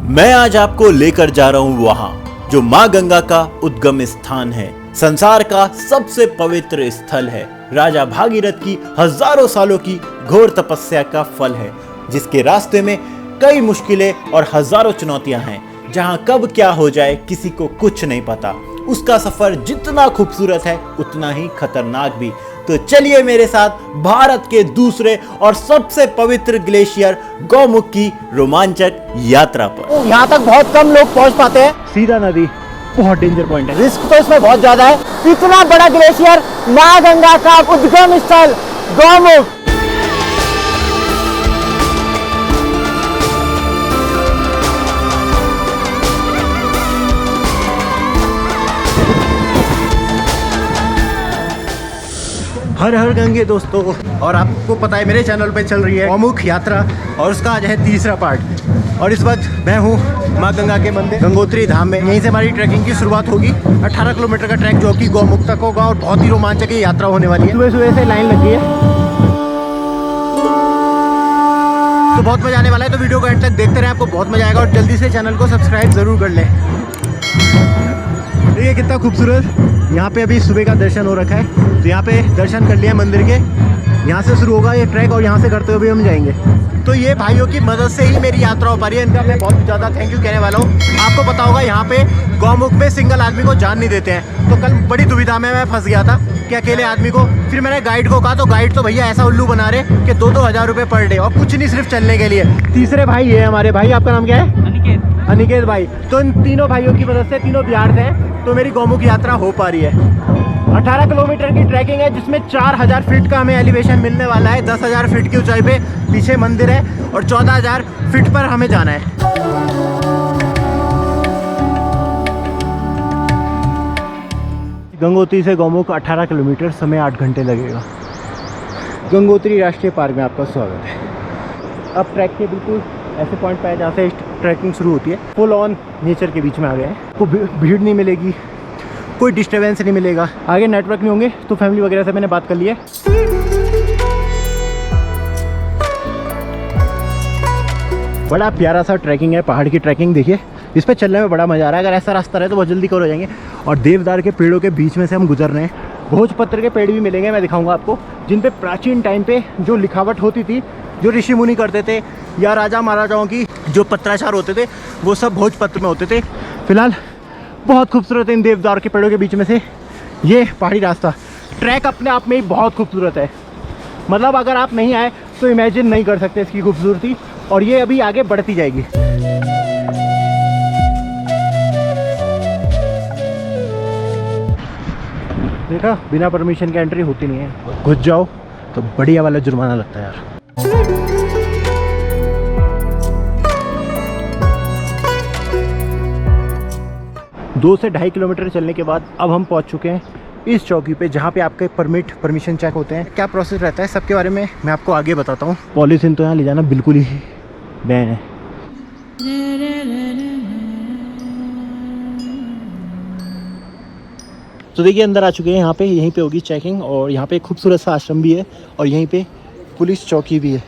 मैं आज आपको लेकर जा रहा हूँ वहाँ जो माँ गंगा का उद्गम स्थान है, संसार का सबसे पवित्र स्थल है, राजा भागीरथ की हजारों सालों की घोर तपस्या का फल है, जिसके रास्ते में कई मुश्किलें और हजारों चुनौतियां हैं, जहां कब क्या हो जाए किसी को कुछ नहीं पता। उसका सफर जितना खूबसूरत है उतना ही खतरनाक भी। तो चलिए मेरे साथ भारत के दूसरे और सबसे पवित्र ग्लेशियर गौमुख की रोमांचक यात्रा पर। यहाँ तक बहुत कम लोग पहुँच पाते हैं। सीधा नदी बहुत डेंजर पॉइंट है, रिस्क तो इसमें बहुत ज्यादा है। इतना बड़ा ग्लेशियर, माँ गंगा का उद्गम स्थल गौमुख। हर हर गंगे दोस्तों, और आपको पता है मेरे चैनल पे चल रही है गौमुख यात्रा और उसका आज है तीसरा पार्ट। और इस वक्त मैं हूँ माँ गंगा के मंदिर गंगोत्री धाम में। यहीं से हमारी ट्रैकिंग की शुरुआत होगी। 18 किलोमीटर का ट्रैक जो कि गौमुख तक होगा और बहुत ही रोमांचक यात्रा होने वाली है। सुबह सुबह से लाइन लगी है तो बहुत मजा आने वाला है। तो वीडियो को एंड तक देखते रहें, आपको बहुत मजा आएगा। और जल्दी से चैनल को सब्सक्राइब जरूर कर लें। देखिए कितना खूबसूरत, यहाँ पे अभी सुबह का दर्शन हो रखा है, तो यहाँ पे दर्शन कर लिया मंदिर के। यहाँ से शुरू होगा ये ट्रैक और यहाँ से करते हुए हम जाएंगे। तो ये भाइयों की मदद से ही मेरी यात्रा हो पा रही है, इनका मैं बहुत ज़्यादा थैंक यू कहने वाला हूँ। आपको पता होगा यहाँ पे गौमुख में सिंगल आदमी को जान नहीं देते हैं। तो कल बड़ी दुविधा में मैं फंस गया था कि अकेले आदमी को, फिर मैंने गाइड को कहा तो गाइड तो भैया ऐसा उल्लू बना रहे कि 2-2 हज़ार रुपये पर डे, और कुछ नहीं सिर्फ चलने के लिए। तीसरे भाई ये हमारे भाई, आपका नाम क्या है? अनिकेत भाई। तो इन तीनों भाइयों की मदद से, तीनों बिहार से हैं, तो मेरी गौमुख यात्रा हो पा रही है। 18 किलोमीटर की ट्रैकिंग है, जिसमें 4000 फीट का हमें एलिवेशन मिलने वाला है। 10,000 फीट की ऊंचाई पे पीछे मंदिर है और 14,000 फीट पर हमें जाना है। गंगोत्री से गौमुख 18 किलोमीटर, समय 8 घंटे लगेगा। गंगोत्री राष्ट्रीय पार्क में आपका स्वागत है। अब ट्रैक के बिल्कुल ऐसे पॉइंट पे है जहाँ से ट्रैकिंग शुरू होती है। फुल ऑन नेचर के बीच में आ गए हैं। कोई भीड़ नहीं मिलेगी, कोई डिस्टर्बेंस नहीं मिलेगा। आगे नेटवर्क नहीं होंगे, तो फैमिली वगैरह से मैंने बात कर ली है। बड़ा प्यारा सा ट्रैकिंग है, पहाड़ की ट्रैकिंग। देखिए इस पर चलने में बड़ा मज़ा आ रहा है। अगर ऐसा रास्ता रहे तो बहुत जल्दी कवर हो जाएंगे। और देवदार के पेड़ों के बीच में से हम गुजर रहे हैं। भोजपत्र के पेड़ भी मिलेंगे, मैं दिखाऊंगा आपको, जिन पे प्राचीन टाइम पे जो लिखावट होती थी, जो ऋषि मुनि करते थे या राजा महाराजाओं की जो पत्राचार होते थे, वो सब भोजपत्र में होते थे। फिलहाल बहुत खूबसूरत है इन देवदार के पेड़ों के बीच में से ये पहाड़ी रास्ता। ट्रैक अपने आप में ही बहुत खूबसूरत है, मतलब अगर आप नहीं आए तो इमेजिन नहीं कर सकते इसकी खूबसूरती। और ये अभी आगे बढ़ती जाएगी। देखा, बिना परमिशन के एंट्री होती नहीं है। घुस जाओ तो बढ़िया वाला जुर्माना लगता है यार। दो से 2.5 किलोमीटर चलने के बाद अब हम पहुंच चुके हैं इस चौकी पे, जहाँ पे आपके परमिशन चेक होते हैं। क्या प्रोसेस रहता है सबके बारे में मैं आपको आगे बताता हूँ। पॉलीथिन तो यहाँ ले जाना बिल्कुल ही बैन है। तो देखिए अंदर आ चुके हैं। यहाँ पे यहीं पे होगी चेकिंग, और यहाँ पे एक खूबसूरत सा आश्रम भी है और यहीं पे पुलिस चौकी भी है।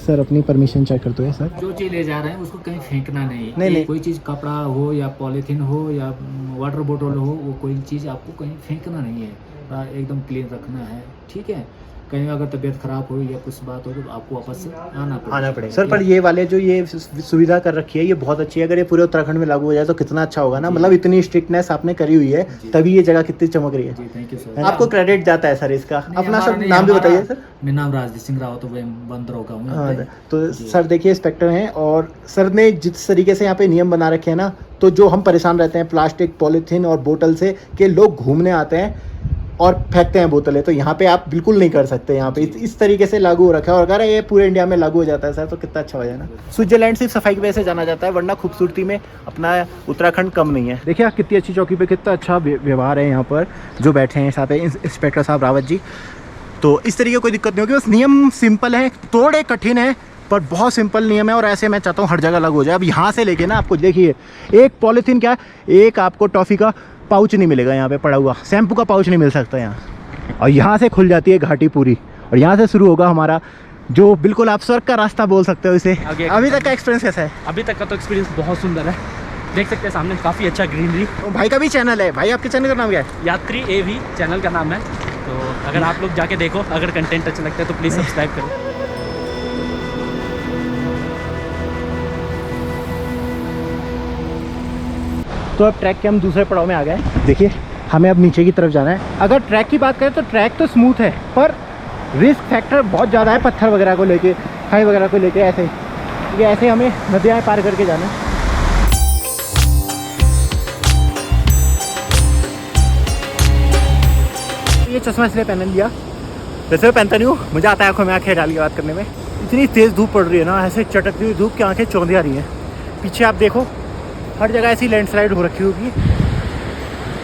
सर अपनी परमिशन चेक करते हैं सर। जो चीज ले जा रहे हैं उसको कहीं फेंकना नहीं। कोई चीज कपड़ा हो या पॉलीथीन हो या वाटर बोतल हो, वो कोई चीज आपको कहीं फेंकना नहीं है, एकदम क्लीन रखना है, ठीक है। कहीं अगर तबीयत खराब हो या कुछ बात हो तो आपको वापस से आना पड़ेगा। सर पर ये वाले जो ये सुविधा कर रखी है ये बहुत अच्छी है। अगर ये पूरे उत्तराखंड में लागू हो जाए तो कितना अच्छा होगा ना। मतलब इतनी स्ट्रिक्टनेस आपने करी हुई है, तभी ये जगह कितनी चमक रही है। जी थैंक यू सर। आपको क्रेडिट जाता है सर इसका। अपना सब नाम भी बताइए सर। मेरा नाम राजदीप सिंह रावत बंदरों का हूँ। तो सर देखिए इंस्पेक्टर हैं, और सर ने जिस तरीके से यहाँ पे नियम बना रखे हैं ना, तो जो हम परेशान रहते हैं प्लास्टिक, पॉलीथीन और बोतल से, कि लोग घूमने आते हैं और फेंकते हैं बोतलें, तो यहाँ पे आप बिल्कुल नहीं कर सकते। यहाँ पे इस तरीके से लागू हो रखा है। और अगर ये पूरे इंडिया में लागू हो जाता है सर तो कितना अच्छा हो जाए ना। स्विट्जरलैंड सिर्फ सफाई की वजह से जाना जाता है, वरना खूबसूरती में अपना उत्तराखंड कम नहीं है। देखिए कितनी अच्छी चौकी पे कितना अच्छा व्यवहार है यहाँ पर जो बैठे हैं साथ इंस्पेक्टर साहब रावत जी। तो इस तरीके कोई दिक्कत नहीं होगी। बस नियम सिंपल है, थोड़े कठिन है पर बहुत सिंपल नियम है, और ऐसे मैं चाहता हूँ हर जगह लागू हो जाए। अब यहाँ से लेके ना आपको देखिए, एक पॉलीथीन क्या है, एक आपको टॉफ़ी का पाउच नहीं मिलेगा यहाँ पे पड़ा हुआ, शैम्पू का पाउच नहीं मिल सकता यहाँ। और यहाँ से खुल जाती है घाटी पूरी, और यहाँ से शुरू होगा हमारा जो बिल्कुल आप स्वर्ग का रास्ता बोल सकते हो इसे। आगे अभी तक का एक्सपीरियंस कैसा है? अभी तक का तो एक्सपीरियंस बहुत सुंदर है, देख सकते हैं सामने काफ़ी अच्छा ग्रीनरी। तो भाई का भी चैनल है, भाई आपके चैनल का नाम क्या है? यात्री AV चैनल का नाम है, तो अगर आप लोग जाके देखो, अगर कंटेंट अच्छा लगता है तो प्लीज़ सब्सक्राइब करो। तो अब ट्रैक के हम दूसरे पड़ाव में आ गए। देखिए हमें अब नीचे की तरफ जाना है। अगर ट्रैक की बात करें तो ट्रैक तो स्मूथ है, पर रिस्क फैक्टर बहुत ज़्यादा है पत्थर वगैरह को लेके, खाई वगैरह को लेके। ऐसे ये ऐसे हमें नदियाँ पार करके जाना है। ये चश्मा इसलिए पहन लिया, वैसे पहनता नहीं हूँ, मुझे आता है आँखों में आँखें डाल के बात करने में। इतनी तेज़ धूप पड़ रही है ना, ऐसे चटकती हुई धूप की आँखें चौंधी आ रही हैं। पीछे आप देखो हर जगह ऐसी लैंडस्लाइड हो रखी होगी,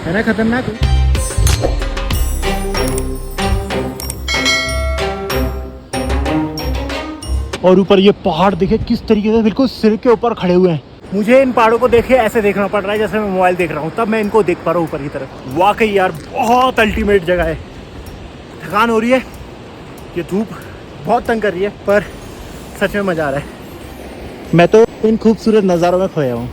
है ना, खतरनाक। और ऊपर ये पहाड़ देखिए किस तरीके से बिल्कुल सिर के ऊपर खड़े हुए हैं। मुझे इन पहाड़ों को देखे ऐसे देखना पड़ रहा है जैसे मैं मोबाइल देख रहा हूँ, तब मैं इनको देख पा रहा हूँ ऊपर की तरफ। वाकई यार बहुत अल्टीमेट जगह है। थकान हो रही है, ये धूप बहुत तंग कर रही है, पर सच में मज़ा आ रहा है। मैं तो इन खूबसूरत नज़ारों में खोया हूँ।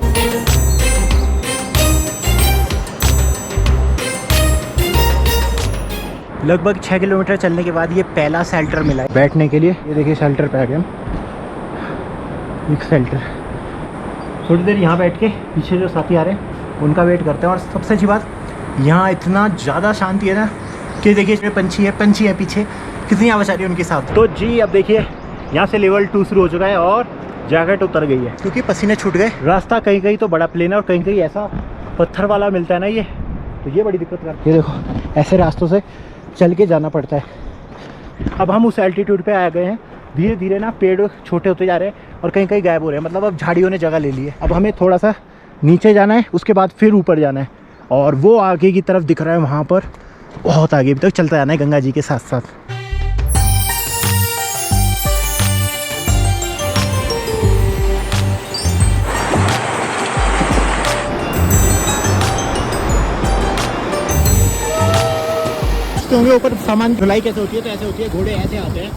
लगभग 6 किलोमीटर चलने के बाद ये पहला शेल्टर मिला है बैठने के लिए। ये देखिए शेल्टर पे आ गए हम, एक शेल्टर। थोड़ी देर यहाँ बैठ के पीछे जो साथी आ रहे हैं उनका वेट करते हैं। और सबसे अच्छी बात, यहाँ इतना ज़्यादा शांति है ना कि देखिए पंछी है पीछे, कितनी आवाज़ आ रही है उनके साथ। तो जी अब देखिए यहाँ से लेवल 2 शुरू हो चुका है और जैकेट उतर गई है क्योंकि पसीने छूट गए। रास्ता कहीं कहीं तो बड़ा प्लेन है और कहीं कहीं ऐसा पत्थर वाला मिलता है ना, ये बड़ी दिक्कत करती है। ये देखो ऐसे रास्तों से चल के जाना पड़ता है। अब हम उस एल्टीट्यूड पे आ गए हैं, धीरे धीरे ना पेड़ छोटे होते जा रहे हैं और कहीं कहीं गायब हो रहे हैं, मतलब अब झाड़ियों ने जगह ले ली है। अब हमें थोड़ा सा नीचे जाना है, उसके बाद फिर ऊपर जाना है और वो आगे की तरफ दिख रहा है, वहाँ पर बहुत आगे तक चलता जाना है गंगा जी के साथ साथ। होंगे ऊपर सामान ढुलाई कैसे होती है, तो ऐसे होती है, घोड़े ऐसे आते हैं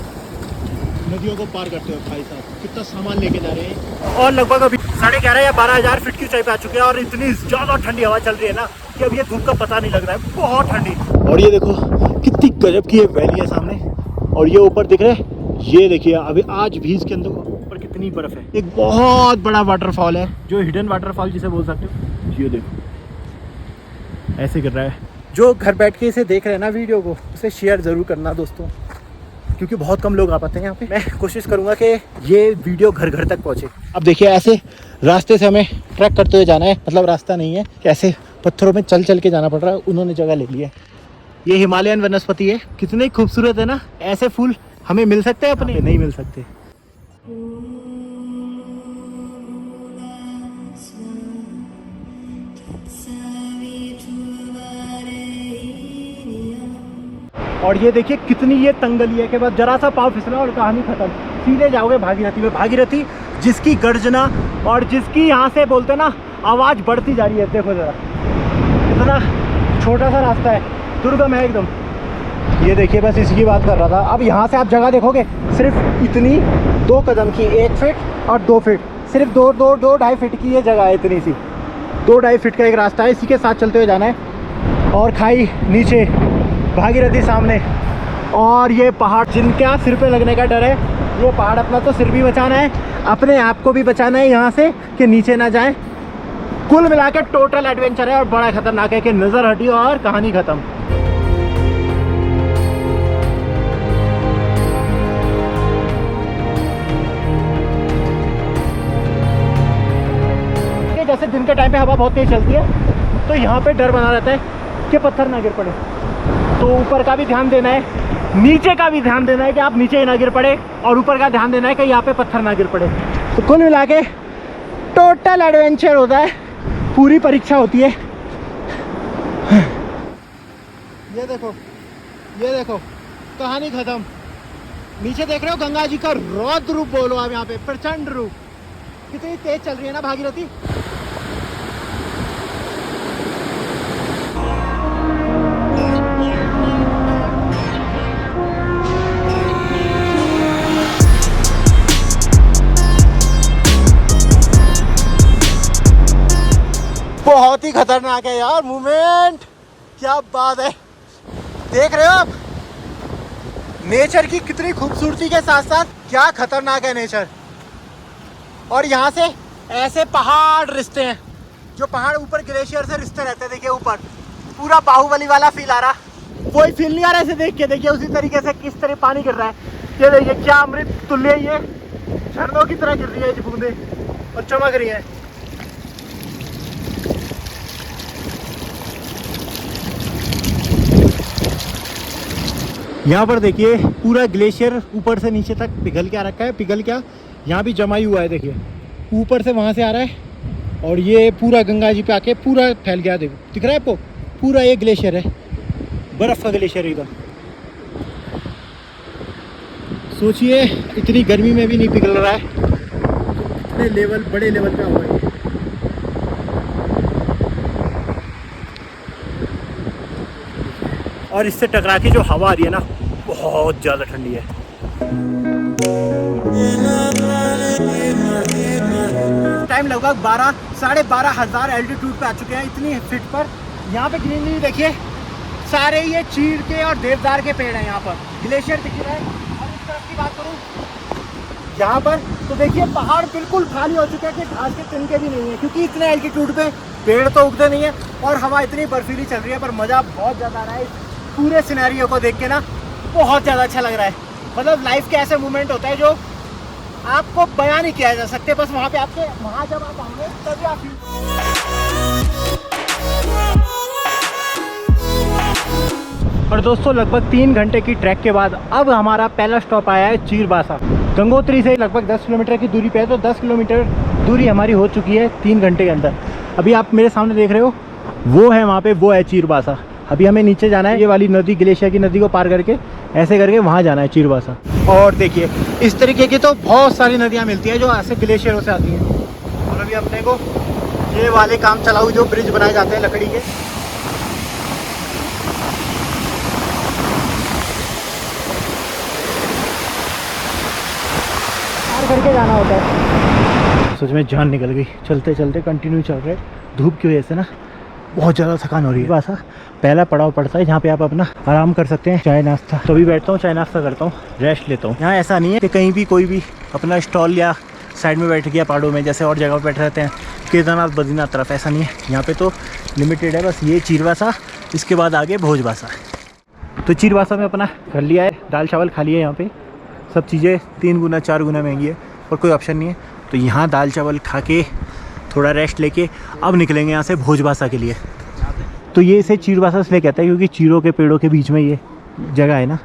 नदियों को पार करते हुए। भाई साहब कितना सामान लेके जा रहे हैं। और लगभग अभी 11,500 या 12,000 फीट की ऊंचाई पे आ चुके हैं और इतनी ज़्यादा ठंडी हवा चल रही है ना कि अब ये धूप का पता नहीं लग रहा है, बहुत ठंडी। और ये देखो कितनी गजब की ये वैली है सामने, और ये ऊपर दिख रहे हैं, ये देखिए अभी आज भी इसके अंदर ऊपर कितनी बर्फ़ है। एक बहुत बड़ा वाटरफॉल है जो हिडन वाटरफॉल जिसे बोल सकते हो। ये देखो ऐसे कर रहा है। जो घर बैठ के इसे देख रहे हैं ना वीडियो को, उसे शेयर ज़रूर करना दोस्तों, क्योंकि बहुत कम लोग आ पाते हैं यहाँ पे। मैं कोशिश करूँगा कि ये वीडियो घर घर तक पहुँचे। अब देखिए ऐसे रास्ते से हमें ट्रैक करते हुए जाना है, मतलब रास्ता नहीं है, ऐसे पत्थरों में चल चल के जाना पड़ रहा है। उन्होंने जगह ले ली है। ये हिमालयन वनस्पति है, कितने खूबसूरत है ना। ऐसे फूल हमें मिल सकते हैं अपने, नहीं मिल सकते। और ये देखिए कितनी ये तंगली है कि बस जरा सा पाँव फिसला और कहानी खत्म, सीधे जाओगे भागीरथी में। भागीरथी जिसकी गर्जना और जिसकी यहाँ से बोलते ना आवाज़ बढ़ती जा रही है। देखो जरा इतना छोटा सा रास्ता है, दुर्गम है एकदम। ये देखिए बस इसी की बात कर रहा था। अब यहाँ से आप जगह देखोगे सिर्फ इतनी 2 कदम की, 1 फीट और 2 फीट, सिर्फ 2-2.5 फीट की ये जगह है, इतनी सी 2-2.5 फीट का एक रास्ता है। इसी के साथ चलते हुए जाना है और खाई नीचे, भागीरथी सामने और ये पहाड़ जिनका सिर पे लगने का डर है, ये पहाड़ अपना तो सिर भी बचाना है, अपने आप को भी बचाना है यहाँ से कि नीचे ना जाए। कुल मिला के टोटल एडवेंचर है और बड़ा खतरनाक है कि नज़र हटी और कहानी ख़त्म। जैसे दिन के टाइम पे हवा बहुत तेज चलती है तो यहाँ पे डर बना रहता है कि पत्थर ना गिर पड़े, तो ऊपर का भी ध्यान देना है, नीचे का भी ध्यान देना है कि आप नीचे ना गिर पड़े, और ऊपर का ध्यान देना है कि यहाँ पे पत्थर ना गिर पड़े। तो कुल मिला के टोटल एडवेंचर होता है, पूरी परीक्षा होती है। ये देखो कहानी खत्म। नीचे देख रहे हो गंगा जी का रौद्र रूप, बोलो आप यहाँ पे, प्रचंड रूप। कितनी तेज चल रही है ना भागीरथी। बहुत ही खतरनाक है यार मूवमेंट, क्या बात है। देख रहे हो आप नेचर की कितनी खूबसूरती के साथ साथ क्या खतरनाक है नेचर। और यहाँ से ऐसे पहाड़ रिश्ते हैं, जो पहाड़ ऊपर ग्लेशियर से रिश्ते रहते हैं। देखिए ऊपर पूरा बाहुबली वाला फील आ रहा, कोई फील नहीं आ रहा ऐसे देख के। देखिए उसी तरीके से किस तरह पानी गिर रहा है, ये देखिए क्या अमृत तुल्य ये झरनों की तरह गिर रही है ये बूंदे और चमक रही है। यहाँ पर देखिए पूरा ग्लेशियर ऊपर से नीचे तक पिघल के आ रखा है। पिघल क्या, यहाँ भी जमा ही हुआ है। देखिए ऊपर से वहाँ से आ रहा है और ये पूरा गंगा जी पे आके पूरा फैल गया। देखो दिख रहा है आपको, पूरा ये ग्लेशियर है, बर्फ का ग्लेशियर एकदम। सोचिए इतनी गर्मी में भी नहीं पिघल रहा है, इतने लेवल बड़े लेवल पे हुआ है। और इससे टकरा के जो हवा आ रही है ना, बहुत ज़्यादा ठंडी है। टाइम लगभग 12,500 एल्टीट्यूड पे आ चुके हैं, इतनी फीट पर। यहाँ पे ग्रीनरी देखिए, सारे ये चीड़ के और देवदार के पेड़ हैं। यहाँ पर ग्लेशियर दिख रहा है। और इस तरफ की बात करूँ यहाँ पर तो देखिए पहाड़ बिल्कुल खाली हो चुके हैं कि घास के तिनके भी नहीं है, क्योंकि इतने एल्टीट्यूड पे पेड़ तो उगते नहीं है और हवा इतनी बर्फीली चल रही है। पर मज़ा बहुत ज़्यादा आ रहा है पूरे सिनेरियो को देख के ना, बहुत ज़्यादा अच्छा लग रहा है। मतलब लाइफ के ऐसे मोमेंट होते हैं जो आपको बयां नहीं किया जा सकते, बस वहाँ पे आपके वहाँ जब आप आएंगे तभी आप। और दोस्तों लगभग 3 घंटे की ट्रैक के बाद अब हमारा पहला स्टॉप आया है चीरबासा। गंगोत्री से लगभग 10 किलोमीटर की दूरी पे है, तो 10 किलोमीटर दूरी हमारी हो चुकी है 3 घंटे के अंदर। अभी आप मेरे सामने देख रहे हो वो है, वहाँ पे वो है चीरबासा। अभी हमें नीचे जाना है, ये वाली नदी ग्लेशियर की नदी को पार करके ऐसे करके वहाँ जाना है चीरबासा। और देखिए इस तरीके की तो बहुत सारी नदियाँ मिलती हैं जो ऐसे ग्लेशियरों से आती हैं। और अभी अपने को ये वाले काम चलाऊ जो ब्रिज बनाए जाते हैं लकड़ी के, पार करके जाना होता है। सोच में जान निकल गई, चलते चलते कंटिन्यू चल रहे। धूप की वजह से ना बहुत ज़्यादा थकान हो रही है। बासा पहला पड़ाव पड़ता है जहाँ पे आप अपना आराम कर सकते हैं, चाय नाश्ता। तो भी बैठता हूँ, चाय नाश्ता करता हूँ, रेस्ट लेता हूँ। यहाँ ऐसा नहीं है कि कहीं भी कोई भी अपना स्टॉल या साइड में बैठ गया पहाड़ों में, जैसे और जगह पर बैठे रहते हैं केदारनाथ बद्रीनाथ तरफ, ऐसा नहीं है। यहाँ पे तो लिमिटेड है, बस ये चीरबासा, इसके बाद आगे भोजबासा। तो चीरबासा में अपना कर लिया है, दाल चावल खा लिया है। यहाँ पे सब चीज़ें 3 गुना 4 गुना महंगी है और कोई ऑप्शन नहीं है। तो यहाँ दाल चावल खा के थोड़ा रेस्ट लेके अब निकलेंगे यहाँ से भोजबासा के लिए। तो ये इसे चीरबासा इसलिए कहता है क्योंकि चीरों के पेड़ों के बीच में ये जगह है ना।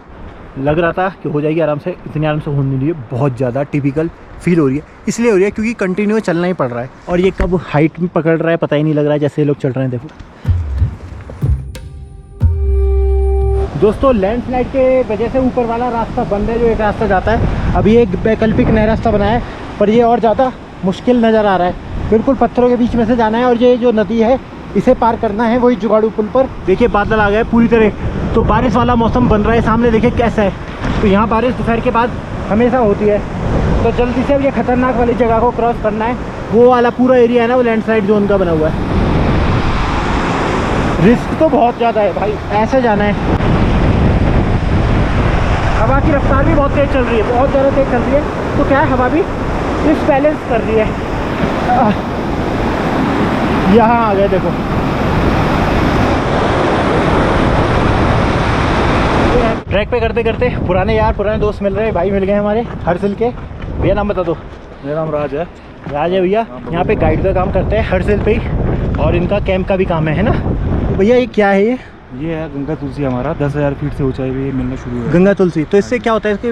लग रहा था कि हो जाएगी आराम से, इतनी आराम से होने नहीं है, बहुत ज़्यादा टिपिकल फील हो रही है। इसलिए हो रही है क्योंकि कंटिन्यू चलना ही पड़ रहा है। और ये कब हाइट में पकड़ रहा है पता ही नहीं लग रहा है, जैसे लोग चल रहे हैं। देखो दोस्तों लैंडस्लाइड के वजह से ऊपर वाला रास्ता बंद है, जो एक रास्ता जाता है। अभी एक वैकल्पिक नया रास्ता बनाया है, पर ये और ज़्यादा मुश्किल नज़र आ रहा है। बिल्कुल पत्थरों के बीच में से जाना है और ये जो नदी है इसे पार करना है, वही जुगाड़ू पुल पर। देखिए बादल आ गए पूरी तरह, तो बारिश वाला मौसम बन रहा है। सामने देखिए कैसा है। तो यहाँ बारिश दोपहर के बाद हमेशा होती है, तो जल्दी से ये खतरनाक वाली जगह को क्रॉस करना है। वो वाला पूरा एरिया है ना, वो लैंडस्लाइड जोन का बना हुआ है। रिस्क तो बहुत ज़्यादा है भाई, ऐसे जाना है। हवा की रफ्तार भी बहुत तेज़ चल रही है, बहुत ज़्यादा तेज़ चल रही है। तो क्या है, हवा भी डिसबैलेंस कर रही है। यहाँ आ गए देखो, ट्रैक पे करते करते पुराने यार पुराने दोस्त मिल रहे हैं, भाई मिल गए हमारे हरसिल के। भैया नाम बता दो। मेरा नाम राज है। राज है भैया, यहाँ पे गाइड का काम करते हैं हरसिल पे ही, और इनका कैंप का भी काम है ना। तो भैया ये क्या है? ये है गंगा तुलसी, हमारा 10,000 फीट से ऊंचाई पे मिलना शुरू हुआ। गंगा तुलसी, तो इससे क्या होता है? इसके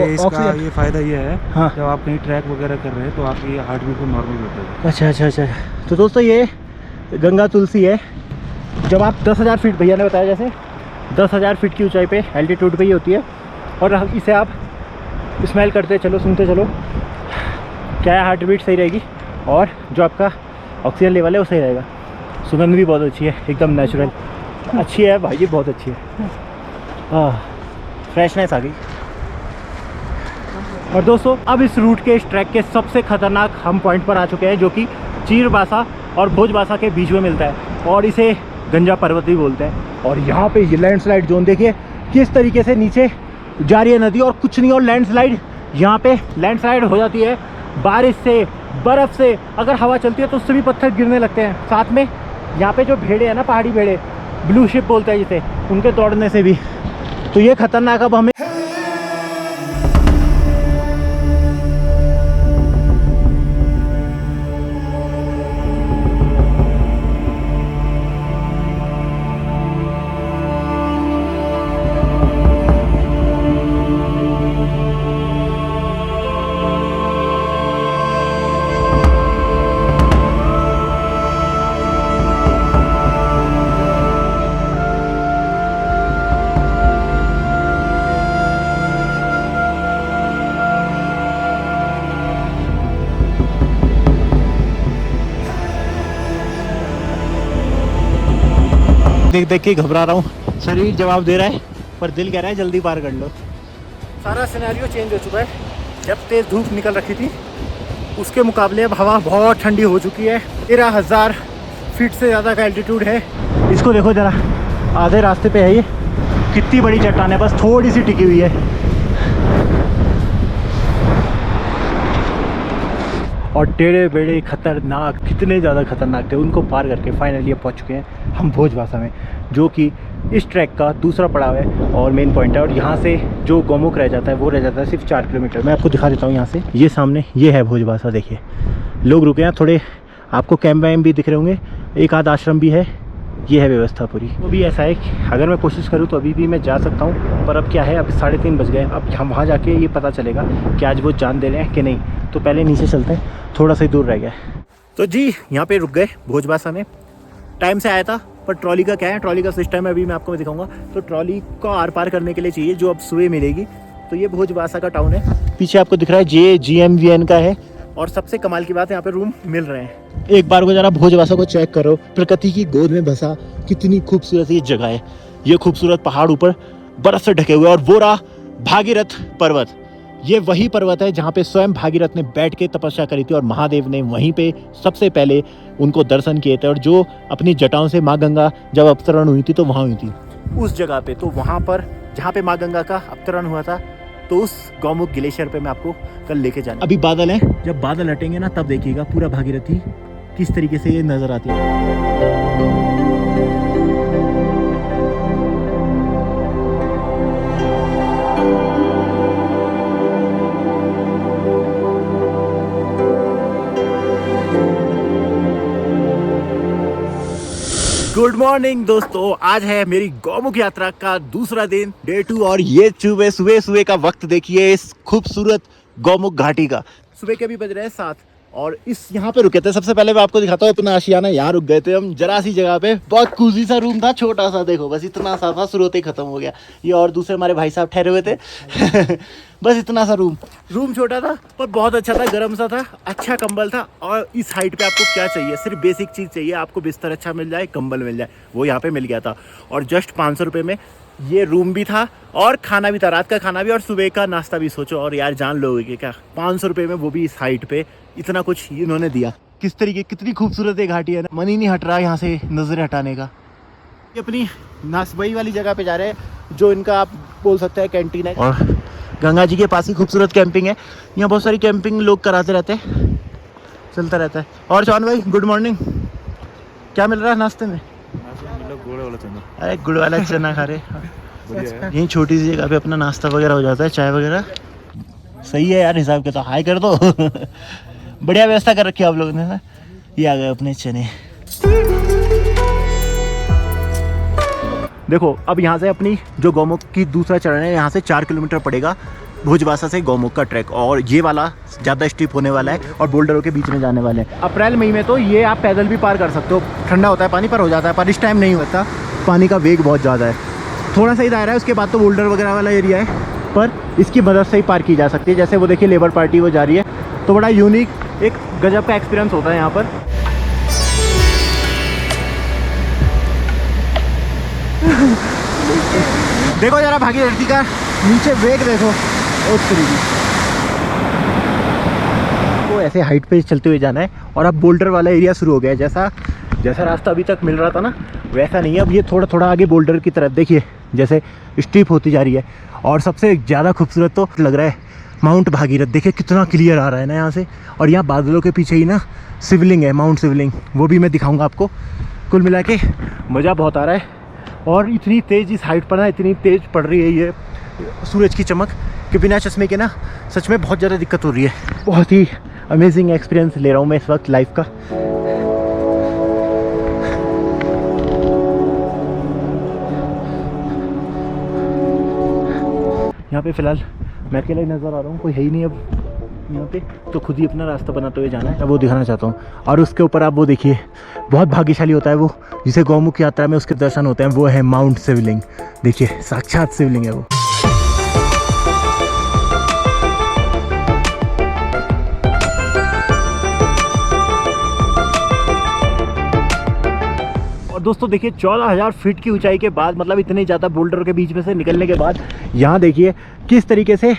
इसका ये फ़ायदा ये है, हाँ। जब आप कहीं ट्रैक वगैरह कर रहे हैं तो आपकी हार्ट बीट को नॉर्मल रहता है। अच्छा अच्छा अच्छा। तो दोस्तों ये गंगा तुलसी है। जब आप 10,000 फीट, भैया ने बताया जैसे 10,000 फीट की ऊंचाई पे एल्टीट्यूड पे ही होती है, और इसे आप स्मेल करते चलो, सुनते चलो, क्या है, हार्ट बीट सही रहेगी और जो आपका ऑक्सीजन लेवल है वो सही रहेगा। सुगंध भी बहुत अच्छी है, एकदम नेचुरल अच्छी है भाई जी, बहुत अच्छी है। फ्रेशनेस आ गई। और दोस्तों अब इस रूट के, इस ट्रैक के सबसे ख़तरनाक हम पॉइंट पर आ चुके हैं, जो कि चीरबासा और भोजबासा के बीच में मिलता है और इसे गंजा पर्वत भी बोलते हैं। और यहाँ पे ये लैंडस्लाइड जोन देखिए किस तरीके से नीचे जा रही है नदी, और कुछ नहीं और लैंडस्लाइड, यहाँ पे लैंडस्लाइड हो जाती है बारिश से, बर्फ़ से। अगर हवा चलती है तो उससे भी पत्थर गिरने लगते हैं। साथ में यहाँ पे जो भेड़े हैं ना, पहाड़ी भेड़े, ब्लू शिप बोलते हैं जिसे, उनके दौड़ने से भी। तो ये खतरनाक अब हमें देख देख के घबरा रहा हूँ। शरीर जवाब दे रहा है पर दिल कह रहा है जल्दी पार कर लो। सारा सिनेरियो चेंज हो चुका है। जब तेज़ धूप निकल रखी थी उसके मुकाबले अब हवा बहुत ठंडी हो चुकी है। 13,000 फीट से ज़्यादा का एल्टीट्यूड है। इसको देखो ज़रा, आधे रास्ते पे है ये। कितनी बड़ी चट्टान है, बस थोड़ी सी टिकी हुई है। और टेढ़े बेढ़े खतरनाक, कितने ज़्यादा खतरनाक थे, उनको पार करके फाइनली अब पहुँच चुके हैं हम भोजबासा में, जो कि इस ट्रैक का दूसरा पड़ाव है और मेन पॉइंट है। और यहाँ से जो गौमुख रह जाता है वो रह जाता है सिर्फ 4 किलोमीटर। मैं आपको दिखा देता हूँ यहाँ से। ये सामने ये है भोजबासा, देखिए लोग रुके हैं थोड़े, आपको कैंप वैम्प भी दिख रहे होंगे, एक आध आश्रम भी है। ये है व्यवस्था पूरी। वो भी ऐसा है कि अगर मैं कोशिश करूँ तो अभी भी मैं जा सकता हूँ, पर अब क्या है, अब 3:30 बज गए। अब हम वहाँ जाके ये पता चलेगा कि आज वो जान दे रहे हैं कि नहीं। तो पहले नीचे चलते हैं, थोड़ा सा ही दूर रह गया। तो जी यहाँ पे रुक गए भोजबासा में। टाइम से आया था, पर ट्रॉली का क्या है, ट्रॉली का सिस्टम है, अभी मैं आपको दिखाऊंगा। तो ट्रॉली को आर पार करने के लिए चाहिए, जो अब सुबह मिलेगी। तो ये भोजबासा का टाउन है, पीछे आपको दिख रहा है JGMVN का है। और सबसे कमाल की बात है, यहाँ पे रूम मिल रहे हैं। एक बार को जरा भोजबासा को चेक करो, प्रकृति की गोद में बसा, कितनी खूबसूरत ये जगह है। ये खूबसूरत पहाड़ ऊपर बर्फ से ढके हुए, और वो रहा भागीरथ पर्वत। ये वही पर्वत है जहाँ पे स्वयं भागीरथ ने बैठ के तपस्या करी थी, और महादेव ने वहीं पे सबसे पहले उनको दर्शन किए थे। और जो अपनी जटाओं से माँ गंगा जब अवतरण हुई थी तो वहाँ हुई थी उस जगह पे। तो वहाँ पर जहाँ पे माँ गंगा का अवतरण हुआ था, तो उस गौमुख ग्लेशियर पे मैं आपको कल लेके जाना। अभी बादल हैं, जब बादल हटेंगे ना तब देखिएगा पूरा भागीरथी किस तरीके से ये नजर आती है। गुड मॉर्निंग दोस्तों, आज है मेरी गौमुख यात्रा का दूसरा दिन, डे 2। और ये सुबह का वक्त देखिए इस खूबसूरत गौमुख घाटी का। सुबह के अभी बज रहे हैं 7 और इस यहाँ पे रुके थे। सबसे पहले मैं आपको दिखाता हूँ अपना आशियाना। यहाँ रुक गए थे हम जरा सी जगह पे, बहुत कूजी सा रूम था, छोटा सा, देखो बस इतना सा था, शुरू होते ही खत्म हो गया। ये और दूसरे हमारे भाई साहब ठहरे हुए थे बस इतना सा रूम छोटा था पर बहुत अच्छा था, गर्म सा था, अच्छा कंबल था। और इस हाइट पे आपको क्या चाहिए, सिर्फ बेसिक चीज़ चाहिए, आपको बिस्तर अच्छा मिल जाए, कंबल मिल जाए, वो यहाँ पे मिल गया था। और जस्ट 500 रुपये में ये रूम भी था और खाना भी था, रात का खाना भी और सुबह का नाश्ता भी। सोचो, और यार जान लोगे कि क्या 500 रुपये में, वो भी इस हाइट पे इतना कुछ इन्होंने दिया। किस तरीके, कितनी खूबसूरत एक घाटी है ना, मन ही नहीं हट रहा यहाँ से नज़रें हटाने का। ये अपनी नासबई वाली जगह पे जा रहे हैं, जो इनका आप बोल सकते हैं कैंटीन है। और गंगा जी के पास ही खूबसूरत कैंपिंग है। यहाँ बहुत सारी कैंपिंग लोग कराते रहते हैं, चलता रहता है। और चौहान भाई गुड मॉर्निंग, क्या मिल रहा है नाश्ते में? अरे गुड़ वाला चना खा रहे। यही छोटी सी जगह पे अपना नाश्ता वगैरह हो जाता है, चाय वगैरह। सही है यार, हिसाब के तो हाई कर दो बढ़िया व्यवस्था कर रखी है आप लोगों ने ना। ये आ गए अपने चने। देखो अब यहाँ से अपनी जो गौमुख की दूसरा चरण है, यहाँ से 4 किलोमीटर पड़ेगा भोजबासा से गौमुख का ट्रैक। और ये वाला ज़्यादा स्टीप होने वाला है और बोल्डरों के बीच में जाने वाले हैं। अप्रैल मई में तो ये आप पैदल भी पार कर सकते हो, ठंडा होता है पानी पर हो जाता है, पर इस टाइम नहीं होता, पानी का वेग बहुत ज़्यादा है। थोड़ा सा ही दायरा है, उसके बाद तो बोल्डर वगैरह वाला एरिया है, पर इसकी मदद से ही पार की जा सकती है। जैसे वो देखिए लेबर पार्टी वो जा रही है, तो बड़ा यूनिक एक गजब का एक्सपीरियंस होता है यहाँ पर। देखो जरा भागीरथी का नीचे वेग देखो, उस तरीके। ऐसे हाइट पे चलते हुए जाना है और अब बोल्डर वाला एरिया शुरू हो गया है। जैसा रास्ता अभी तक मिल रहा था ना वैसा नहीं है, अब ये थोड़ा थोड़ा आगे बोल्डर की तरफ देखिए जैसे स्टीप होती जा रही है। और सबसे ज़्यादा खूबसूरत तो लग रहा है माउंट भागीरथ, देखिए कितना क्लियर आ रहा है ना यहाँ से। और यहाँ बादलों के पीछे ही ना शिवलिंग है, माउंट शिवलिंग, वो भी मैं दिखाऊंगा आपको। कुल मिला के मज़ा बहुत आ रहा है। और इतनी तेज़ इस हाइट पर ना इतनी तेज़ पड़ रही है ये सूरज की चमक कि बिना चश्मे के ना सच में बहुत ज़्यादा दिक्कत हो रही है। बहुत ही अमेजिंग एक्सपीरियंस ले रहा हूँ मैं इस वक्त लाइफ का। यहाँ पे फ़िलहाल मैं अकेला ही नज़र आ रहा हूँ, कोई है ही नहीं अब यहाँ पे, तो खुद ही अपना रास्ता बनाते हुए जाना है। अब वो दिखाना चाहता हूँ। और उसके ऊपर आप वो देखिए, बहुत भाग्यशाली होता है वो जिसे गौमुख यात्रा में उसके दर्शन होते हैं, वो है माउंट शिवलिंग। देखिए साक्षात शिवलिंग है वो। दोस्तों देखिए 14,000 फीट की ऊंचाई के बाद, मतलब इतने ज़्यादा बोल्डर के बीच में से निकलने के बाद, यहाँ देखिए किस तरीके से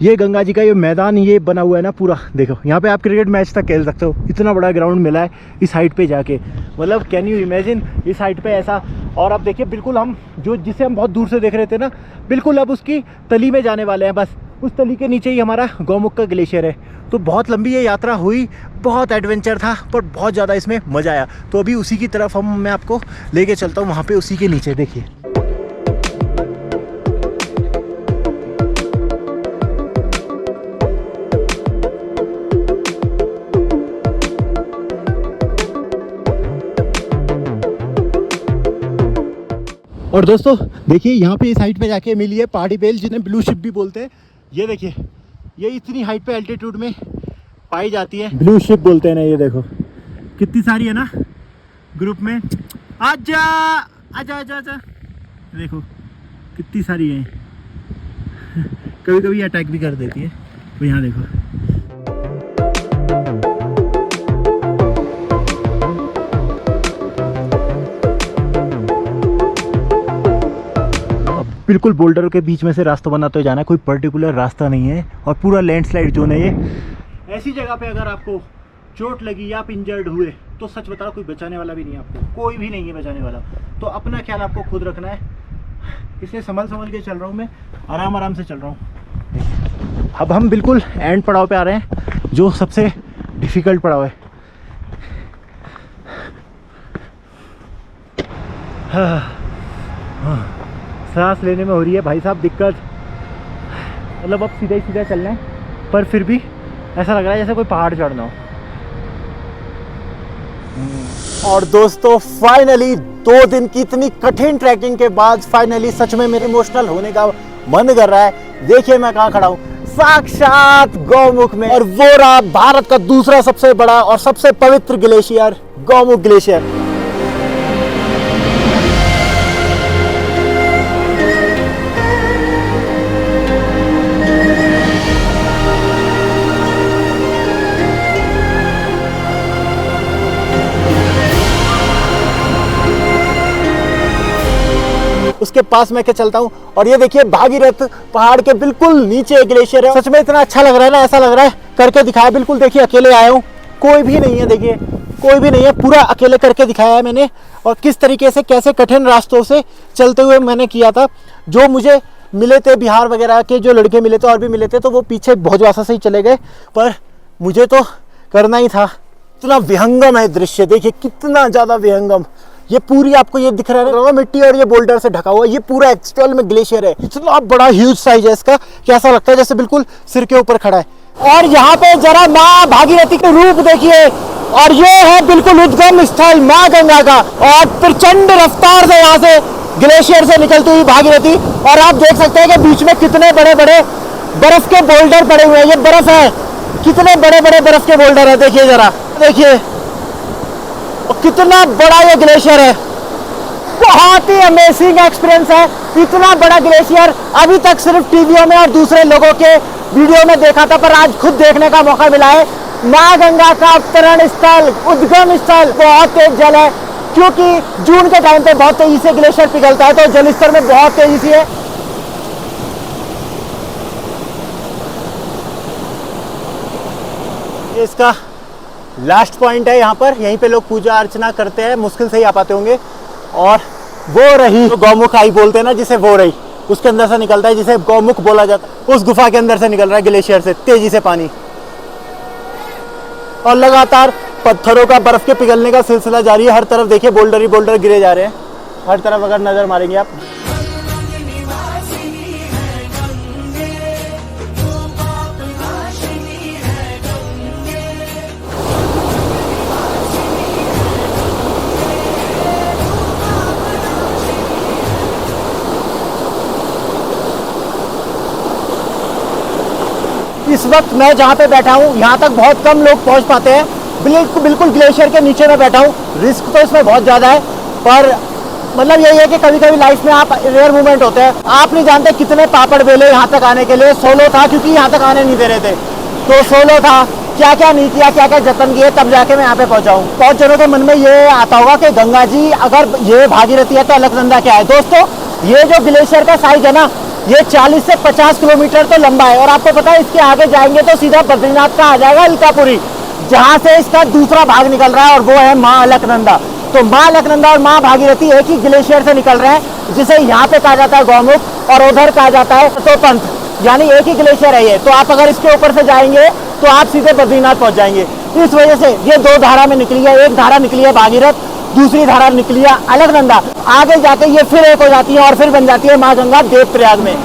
ये गंगा जी का ये मैदान ये बना हुआ है ना पूरा। देखो यहाँ पे आप क्रिकेट मैच तक खेल सकते हो, इतना बड़ा ग्राउंड मिला है इस हाइट पे जाके। मतलब कैन यू इमेजिन इस हाइट पे ऐसा। और अब देखिए बिल्कुल हम जिसे हम बहुत दूर से देख रहे थे ना, बिल्कुल अब उसकी तली में जाने वाले हैं। बस उस तली के नीचे ही हमारा गौमुख का ग्लेशियर है। तो बहुत लंबी ये यात्रा हुई, बहुत एडवेंचर था, पर बहुत ज़्यादा इसमें मज़ा आया। तो अभी उसी की तरफ मैं आपको लेके चलता हूँ, वहाँ पे उसी के नीचे देखिए। और दोस्तों देखिए यहाँ पे इस हाइट पे जाके मिली है पहाड़ी बेल, जिन्हें ब्लू शिप भी बोलते हैं। ये देखिए ये इतनी हाइट पे एल्टीट्यूड में पाई जाती है, ब्लू शिप बोलते हैं ना। ये देखो कितनी सारी है ना ग्रुप में। आजा आजा आजा आजा, देखो कितनी सारी है। कभी कभी अटैक भी कर देती है। तो यहाँ देखो बिल्कुल बोल्डर के बीच में से रास्ता बनाते हुए जाना है, कोई पर्टिकुलर रास्ता नहीं है। और पूरा लैंडस्लाइड जोन है ये। ऐसी जगह पे अगर आपको चोट लगी या आप इंजर्ड हुए तो सच बताओ कोई बचाने वाला भी नहीं है, आपको कोई भी नहीं है बचाने वाला। तो अपना ख्याल आपको खुद रखना है, इसलिए संभल के चल रहा हूँ मैं, आराम से चल रहा हूँ। अब हम बिल्कुल एंड पड़ाव पे आ रहे हैं, जो सबसे डिफ़िकल्ट पड़ाव है। सांस लेने में हो रही है भाई साहब दिक्कत। मतलब अब सीधा ही सीधा चलना है, पर फिर भी ऐसा लग रहा है जैसे कोई पहाड़ चढ़ना हो। और दोस्तों फाइनली 2 दिन की इतनी कठिन ट्रैकिंग के बाद फाइनली सच में मेरे इमोशनल होने का मन कर रहा है। देखिए मैं कहाँ खड़ा हूँ, साक्षात गौमुख में। और वो रहा भारत का दूसरा सबसे बड़ा और सबसे पवित्र ग्लेशियर, गौमुख ग्लेशियर। उसके पास मैं के चलता हूँ और ये देखिए भागीरथ पहाड़ के बिल्कुल नीचे ग्लेशियर है। सच में इतना अच्छा लग रहा है ना, ऐसा लग रहा है करके दिखाया। बिल्कुल देखिए अकेले आया हूँ, कोई भी नहीं है, देखिए कोई भी नहीं है, पूरा अकेले करके दिखाया है मैंने। और किस तरीके से कैसे कठिन रास्तों से चलते हुए मैंने किया था। जो मुझे मिले थे बिहार वगैरह के जो लड़के मिले थे और भी मिले थे, तो वो पीछे भोजवासा से ही चले गए, पर मुझे तो करना ही था। इतना विहंगम है दृश्य, देखिए कितना ज़्यादा विहंगम। ये पूरी आपको ये दिख रहा है मिट्टी और ये बोल्डर से ढका हुआ, ये पूरा एक्चुअल में ग्लेशियर है। इतना बड़ा ह्यूज साइज है इसका कि ऐसा लगता है जैसे बिल्कुल सिर के ऊपर खड़ा है। और यहाँ पे जरा माँ भागीरथी के रूप देखिए, और ये है बिल्कुल उद्गम स्थल माँ गंगा का। और प्रचंड रफ्तार से यहाँ से ग्लेशियर से निकलती हुई भागीरथी। और आप देख सकते हैं कि बीच में कितने बड़े बड़े बर्फ के बोल्डर पड़े हुए हैं। ये बर्फ है, कितने बड़े बड़े बर्फ के बोल्डर है, देखिए जरा, देखिए कितना बड़ा ये ग्लेशियर है। बहुत ही अमेजिंग एक्सपीरियंस है। इतना बड़ा ग्लेशियर अभी तक सिर्फ टीवियों में और दूसरे लोगों के वीडियो में देखा था, पर आज खुद देखने का मौका मिला है। माँ गंगा का अवतरण स्थल, उद्गम स्थल। बहुत तेज जल है, क्योंकि जून के टाइम पे बहुत तेजी से ग्लेशियर पिघलता है, तो जल स्तर में बहुत तेजी से है। ये इसका लास्ट पॉइंट है यहाँ पर, यहीं पे लोग पूजा अर्चना करते हैं, मुश्किल से ही आ पाते होंगे। और वो रही तो गौमुख आई बोलते हैं ना जिसे, वो रही उसके अंदर से निकलता है जिसे गौमुख बोला जाता है। उस गुफा के अंदर से निकल रहा है ग्लेशियर से तेजी से पानी, और लगातार पत्थरों का बर्फ के पिघलने का सिलसिला जारी है। हर तरफ देखिए बोल्डर ही बोल्डर गिरे जा रहे हैं, हर तरफ अगर नजर मारेंगे आप। इस वक्त मैं जहाँ पे बैठा हूँ यहाँ तक बहुत कम लोग पहुँच पाते हैं। बिल्कुल ग्लेशियर के नीचे मैं बैठा हूँ। रिस्क तो इसमें बहुत ज़्यादा है, पर मतलब यही है कि कभी कभी लाइफ में आप रेयर मूवमेंट होते हैं। आप नहीं जानते कितने पापड़ बेले यहाँ तक आने के लिए। सोलो था क्योंकि यहाँ तक आने नहीं दे रहे थे, तो सोलो था। क्या क्या नहीं किया, क्या क्या जतन किए, तब जाके मैं यहाँ पे पहुँचा हूँ। बहुत जनों के मन में ये आता होगा कि गंगा जी अगर ये भागीरथी है तो अलकनंदा क्या है। दोस्तों ये जो ग्लेशियर का साइज है ना, ये 40 से 50 किलोमीटर तो लंबा है। और आपको पता है इसके आगे जाएंगे तो सीधा बद्रीनाथ का आ जाएगा अलकापुरी, जहाँ से इसका दूसरा भाग निकल रहा है, और वो है माँ अलकनंदा। तो माँ अलकनंदा और माँ भागीरथी एक ही ग्लेशियर से निकल रहे हैं, जिसे यहाँ पे कहा जाता है गौमुख और उधर कहा जाता है तपोवंत, यानी एक ही ग्लेशियर है ये। तो आप अगर इसके ऊपर से जाएंगे तो आप सीधे बद्रीनाथ पहुंच जाएंगे। इस वजह से ये दो धारा में निकली है, एक धारा निकली है भागीरथ, दूसरी धारा निकली है अलकनंदा। आगे जाके ये फिर एक हो जाती है और फिर बन जाती है माँ गंगा देवप्रयाग में।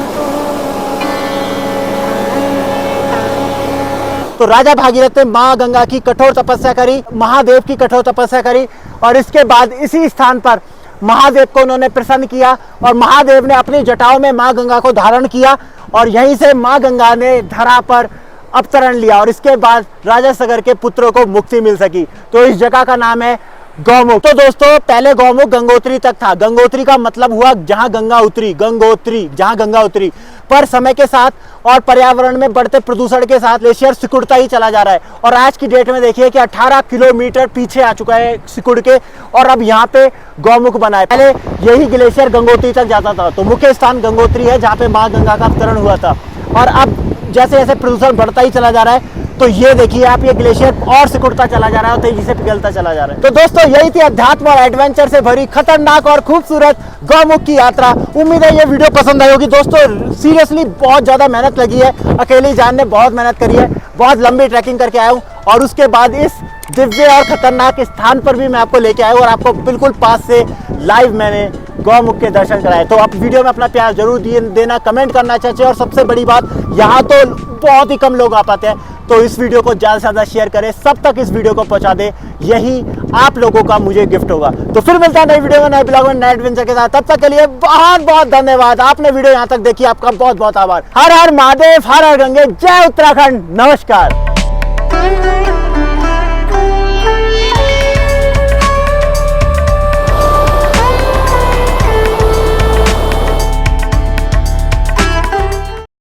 तो राजा भागीरथ ने माँ गंगा की कठोर तपस्या करी, महादेव की कठोर तपस्या करी, और इसके बाद इसी स्थान पर महादेव को उन्होंने प्रसन्न किया, और महादेव ने अपनी जटाओं में माँ गंगा को धारण किया, और यहीं से माँ गंगा ने धरा पर अवतरण लिया, और इसके बाद राजा सगर के पुत्रों को मुक्ति मिल सकी। तो इस जगह का नाम है गौमुख। तो दोस्तों पहले गौमुख गंगोत्री तक था। गंगोत्री का मतलब हुआ जहां गंगा उतरी, गंगोत्री जहां गंगा उतरी। पर समय के साथ और पर्यावरण में बढ़ते प्रदूषण के साथ ग्लेशियर सिकुड़ता ही चला जा रहा है, और आज की डेट में देखिए कि 18 किलोमीटर पीछे आ चुका है सिकुड़ के, और अब यहाँ पे गौमुख बना है। पहले यही ग्लेशियर गंगोत्री तक जाता था, तो मुख्य स्थान गंगोत्री है जहाँ पे माँ गंगा का अवतरण हुआ था। और अब जैसे जैसे प्रदूषण बढ़ता ही चला जा रहा है, तो ये देखिए आप, ये ग्लेशियर और सिकुड़ता चला जा रहा है और तेजी से पिघलता चला जा रहा है। तो दोस्तों यही थी अध्यात्म और एडवेंचर से भरी खतरनाक और खूबसूरत गौमुख की यात्रा। उम्मीद है ये वीडियो पसंद आई होगी। दोस्तों सीरियसली बहुत ज्यादा मेहनत लगी है, अकेली जान ने बहुत मेहनत करी है, बहुत लंबी ट्रैकिंग करके आया हूँ, और उसके बाद इस दिव्य और खतरनाक स्थान पर भी मैं आपको लेके आया हूँ, और आपको बिल्कुल पास से लाइव मैंने गौमुख के दर्शन कराए। तो आप वीडियो में अपना प्यार जरूर देना, कमेंट करना चाहिए, और सबसे बड़ी बात यहाँ तो बहुत ही कम लोग आ पाते हैं, तो इस वीडियो को ज़्यादा से ज़्यादा शेयर करें, सब तक इस वीडियो को पहुंचा दे, यही आप लोगों का मुझे गिफ्ट होगा। तो फिर मिलता है नई वीडियो में, नए ब्लॉग में, नए एडवेंचर के साथ। तब तक के लिए बहुत बहुत धन्यवाद। आपने वीडियो यहाँ तक देखी, आपका बहुत बहुत आभार। हर हर महादेव, हर हर गंगे, जय उत्तराखंड, नमस्कार।